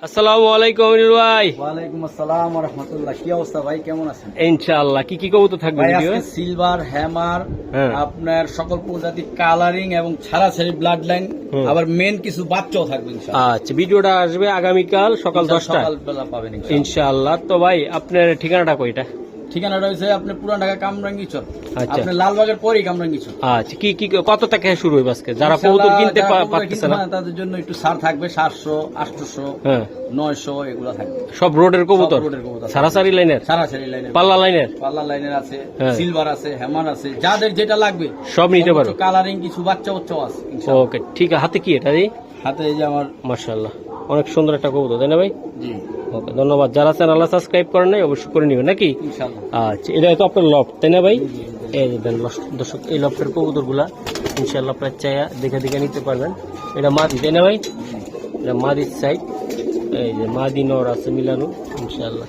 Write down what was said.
আসসালামু আলাইকুম আমিনুল ভাই। ওয়ালাইকুম আসসালাম ওয়া রাহমাতুল্লাহ। কি অবস্থা ভাই, কেমন আছেন? ইনশাআল্লাহ। কি কি কবুতর থাকবে ভাই ভিডিও? আজকে সিলভার হ্যামার, হ্যাঁ। আপনার সকল প্রজাতির কালারিং এবং ছাড়াছাড়ি ব্লাড লাইন, আবার মেন কিছু বাচ্চাও থাকবে ইনশাআল্লাহ। আচ্ছা, ভিডিওটা আসবে আগামীকাল সকাল 10টায় সকালবেলা পাবেন ইনশাআল্লাহ। ইনশাআল্লাহ। তো ভাই আপনার ঠিকানাটা কইটা? ঠিকানাটা হচ্ছে আপনার পুরান ঢাকা কামরাঙ্গি চর, আচ্ছা। আপনার লালবাগের পরেই কামরাঙ্গি চর। আচ্ছা, কি কি কত টাকা শুরু হবে আজকে? যারা কবুতর কিনতে পারতেছে না তাদের জন্য একটু ছাড় থাকবে, 700, 800, হ্যাঁ, 900 এগুলো থাকবে। সব রোডের কবুতর, সব রোডের কবুতর। সারাসারি লাইনের, ছাড়াছাড়ি লাইনের, পাল্লা লাইনের, পাল্লা লাইনের আছে, হ্যাঁ। সিলভার আছে, হ্যামার আছে, যাদের যেটা লাগবে সব নিতে পারো। কালারিং কিছু বাচ্চা বাচ্চাও আছে ইনশাআল্লাহ। ওকে, ঠিক আছে। হাতে কি এটা? হাতে এই যে আমার। মাশাআল্লাহ, অনেক সুন্দর একটা কবুতর, তাই না ভাই? জি ওকে, ধন্যবাদ। যারা চ্যানেল সাবস্ক্রাইব করেন নাই অবশ্যই করে নেবেন নাকি? ইনশাআল্লাহ। আচ্ছা, এটা তো আপনার লফট, তাই না ভাই? এই যে দেন দর্শক, এই লফটের কবুতর গুলা ইনশাল্লাহ আপনার চায়া দেখে দেখে নিতে পারবেন। এটা মাদি, তাই না ভাই? এটা মাদির সাইড, এই যে মাদি নর আছে মিলানো ইনশাল্লাহ।